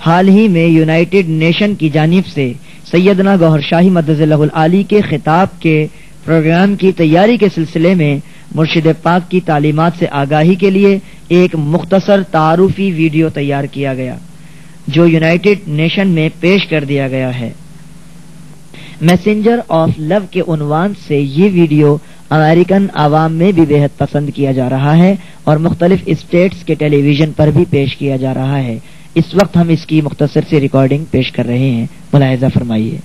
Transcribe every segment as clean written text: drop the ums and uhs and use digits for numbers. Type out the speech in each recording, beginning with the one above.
हाल ही में United nation की जानिब से सैयदना गौहर शाही मद्दज़िल्लहुल आली के खिताब के प्रोग्राम की तैयारी के सिलसिले में मुर्शिद पाक की तालीमात से आगाही के लिए एक मुख्तसर तारुफी वीडियो तैयार किया गया, जो यूनाइटेड नेशन में पेश कर दिया गया है। मैसेंजर ऑफ लव के उन्वान से ये वीडियो अमेरिकन आवाम में भी बेहद पसंद किया जा रहा है और मुख्तलिफ स्टेट्स के टेलीविजन पर भी पेश किया जा रहा है। इस वक्त हम इसकी मुख्तसर सी रिकॉर्डिंग पेश कर रहे हैं, मुलाहिजा फरमाइए।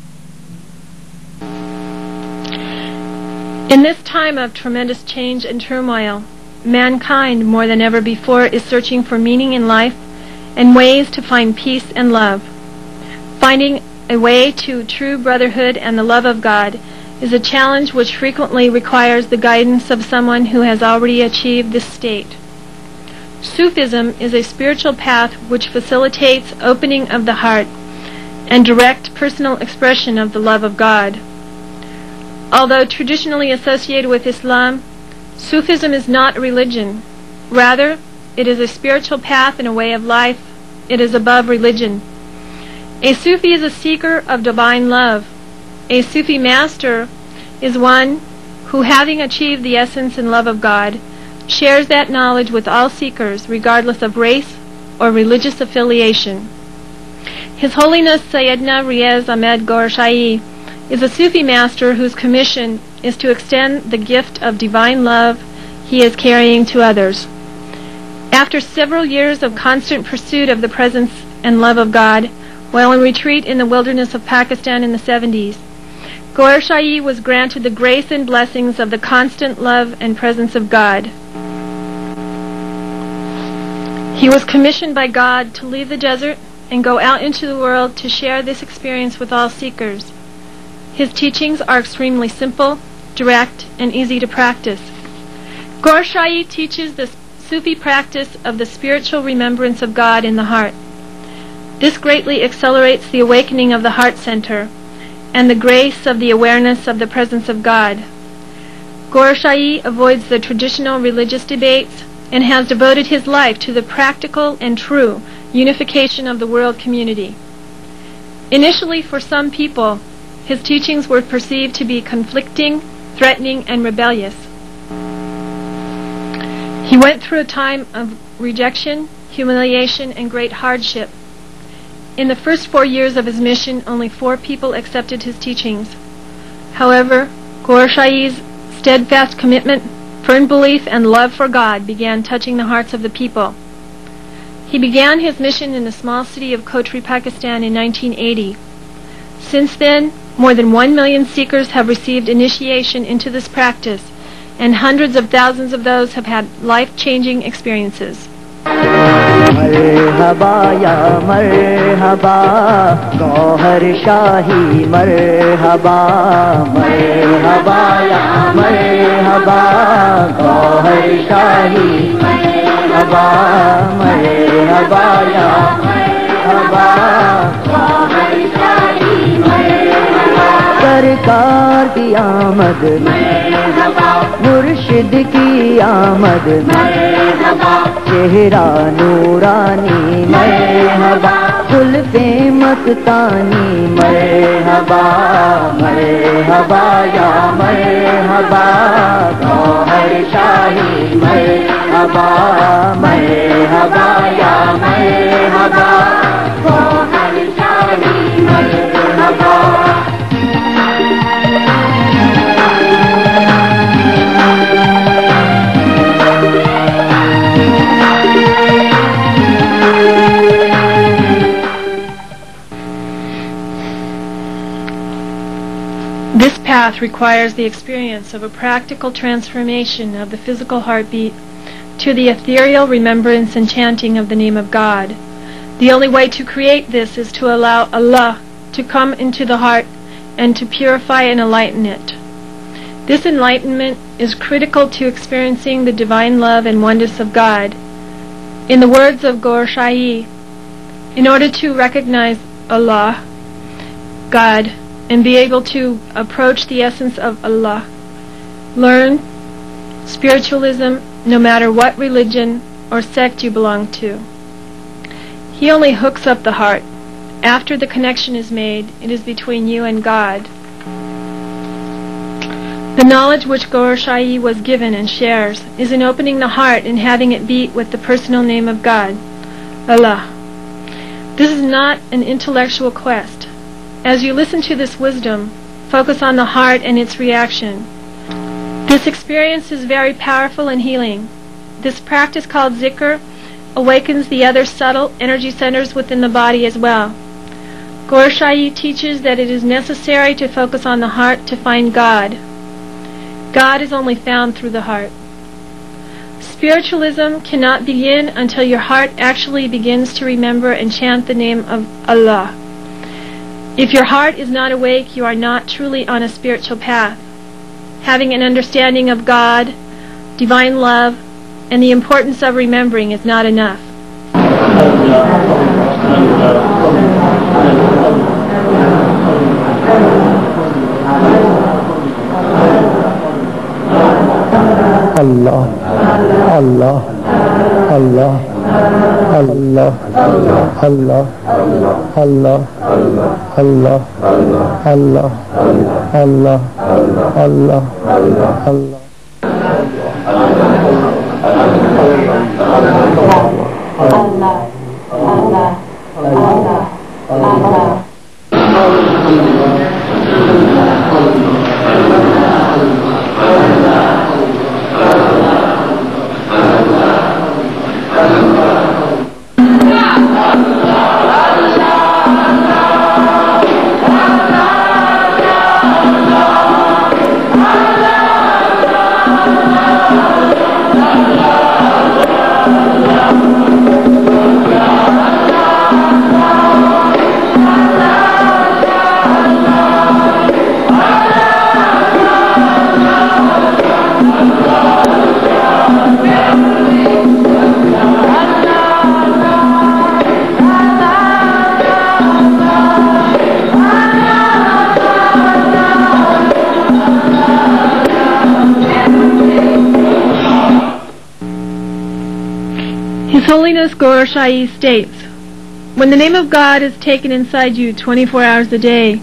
In this time of tremendous change and turmoil, mankind more than ever before is searching for meaning in life and ways to find peace and love. Finding a way to true brotherhood and the love of God is a challenge which frequently requires the guidance of someone who has already achieved this state. Sufism is a spiritual path which facilitates opening of the heart and direct personal expression of the love of God. Although traditionally associated with Islam, Sufism is not a religion. Rather, it is a spiritual path and a way of life. It is above religion. A Sufi is a seeker of divine love. A Sufi master is one who, having achieved the essence and love of God, shares that knowledge with all seekers, regardless of race or religious affiliation. His Holiness Sayyidina Riaz Ahmed Gohar Shahi is a Sufi master whose commission is to extend the gift of divine love he is carrying to others. After several years of constant pursuit of the presence and love of God, while in retreat in the wilderness of Pakistan in the 70s, Gohar Shahi was granted the grace and blessings of the constant love and presence of God. He was commissioned by God to leave the desert and go out into the world to share this experience with all seekers. His teachings are extremely simple, direct, and easy to practice. Gohar Shahi teaches the Sufi practice of the spiritual remembrance of God in the heart. This greatly accelerates the awakening of the heart center and the grace of the awareness of the presence of God. Gohar Shahi avoids the traditional religious debates and has devoted his life to the practical and true unification of the world community. Initially, for some people, his teachings were perceived to be conflicting, threatening, and rebellious. He went through a time of rejection, humiliation, and great hardship. In the first 4 years of his mission, only 4 people accepted his teachings. However, Gohar Shahi's steadfast commitment, firm belief, and love for God began touching the hearts of the people. He began his mission in the small city of Kotri, Pakistan in 1980. Since then, more than 1 million seekers have received initiation into this practice, and hundreds of thousands of those have had life-changing experiences. मरहबा या मरहबा गौहर शाही मरहबा मरहबा या मरहबा गौहर शाही मरहबा मरहबा या मरहबा गौहर शाही मरहबा सरकार की आमद मरहबा मुर्शिद की आमद मरहबा चेहरा नूरानी मरहबा जुल्फे मस्तानी मरहबा मरहबा या मरहबा गौहर शाही मरहबा मरहबा या मरहबा गौहर शाही मरहबा। This path requires the experience of a practical transformation of the physical heartbeat to the ethereal remembrance and chanting of the name of God. The only way to create this is to allow Allah to come into the heart and to purify and enlighten it. This enlightenment is critical to experiencing the divine love and oneness of God. In the words of Gohar Shahi, in order to recognize Allah, God, and be able to approach the essence of Allah, learn spiritualism no matter what religion or sect you belong to. He only hooks up the heart. After the connection is made, it is between you and God. The knowledge which Gohar Shahi was given and shares is in opening the heart and having it beat with the personal name of God, Allah. This is not an intellectual quest. As you listen to this wisdom, focus on the heart and its reaction. This experience is very powerful and healing. This practice called zikr awakens the other subtle energy centers within the body as well. Gohar Shahi teaches that it is necessary to focus on the heart to find God. God is only found through the heart. Spiritualism cannot begin until your heart actually begins to remember and chant the name of Allah. If your heart is not awake, you are not truly on a spiritual path. Having an understanding of God, divine love, and the importance of remembering is not enough. Allah, Allah, Allah, Allah, Allah, Allah, Allah, Allah, Allah, Allah, Allah. His Holiness Gohar Shahi states, when the name of God is taken inside you 24 hours a day,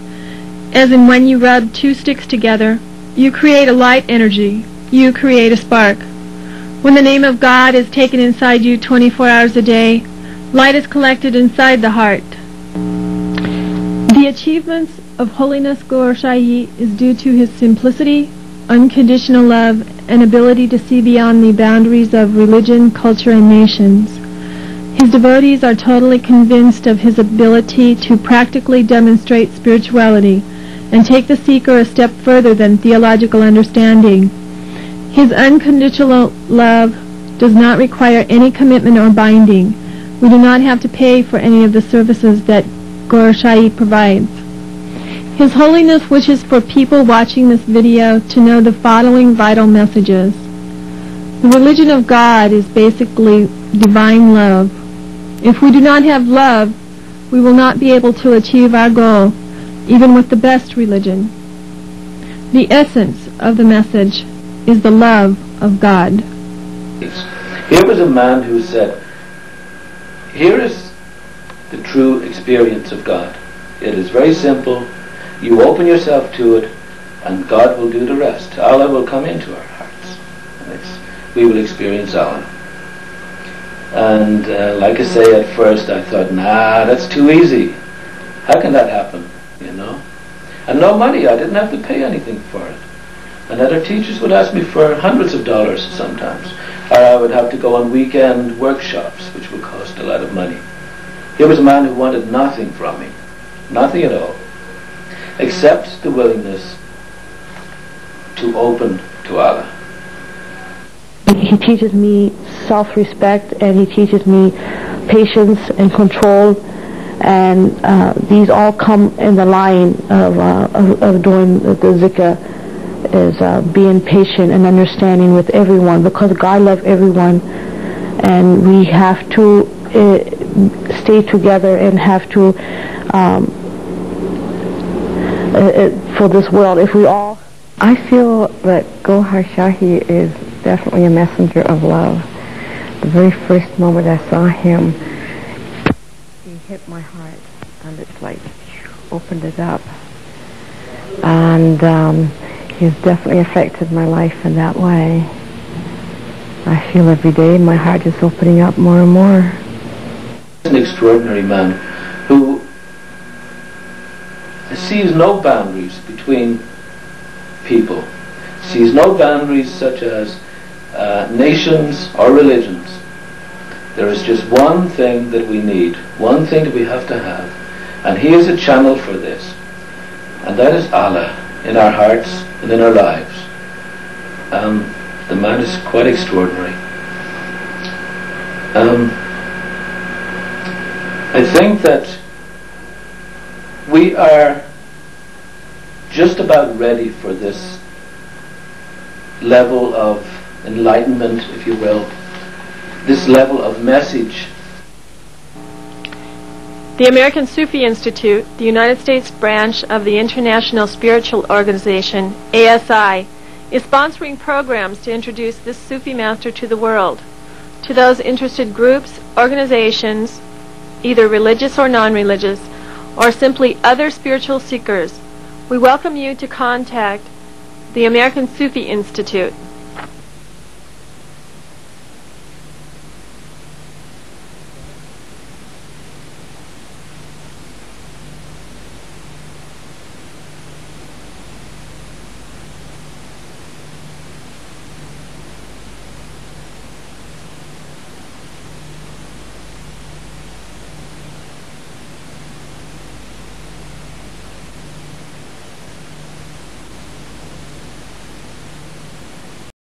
as in when you rub two sticks together, you create a light energy, you create a spark. When the name of God is taken inside you 24 hours a day, light is collected inside the heart. The achievements of Holiness Gohar Shahi is due to his simplicity, unconditional love, and ability to see beyond the boundaries of religion, culture, and nations. His devotees are totally convinced of his ability to practically demonstrate spirituality and take the seeker a step further than theological understanding. His unconditional love does not require any commitment or binding. We do not have to pay for any of the services that Gohar Shahi provides. His Holiness wishes for people watching this video to know the following vital messages. The religion of God is basically divine love. If we do not have love, we will not be able to achieve our goal, even with the best religion. The essence of the message is the love of God. Here was a man who said, here is the true experience of God. It is very simple. You open yourself to it, and God will do the rest. Allah will come into our hearts, and we will experience Allah. And like I say, at first I thought, nah, that's too easy. How can that happen, you know? And no money, I didn't have to pay anything for it. And other teachers would ask me for hundreds of dollars sometimes. Or I would have to go on weekend workshops, which would cost a lot of money. Here was a man who wanted nothing from me, nothing at all, except the willingness to open to Allah. He teaches me self-respect, and he teaches me patience and control, and these all come in the line of doing the zikr, is being patient and understanding with everyone, because God loves everyone, and we have to stay together and have to for this world. If we all, I feel that Gohar Shahi is definitely a messenger of love. The very first moment I saw him, He hit my heart, and it's like opened it up. And he's definitely affected my life in that way. I feel every day my heart is opening up more and more. An extraordinary man who sees no boundaries between people, sees no boundaries such as nations or religions. There is just one thing that we need, one thing that we have to have, and he is a channel for this, and that is Allah in our hearts and in our lives. The man is quite extraordinary. I think that we are just about ready for this level of enlightenment, if you will, this level of message. The American Sufi Institute, the United States branch of the International Spiritual Organization, ASI, is sponsoring programs to introduce this Sufi master to the world. To those interested groups, organizations, either religious or non-religious, or simply other spiritual seekers, we welcome you to contact the American Sufi Institute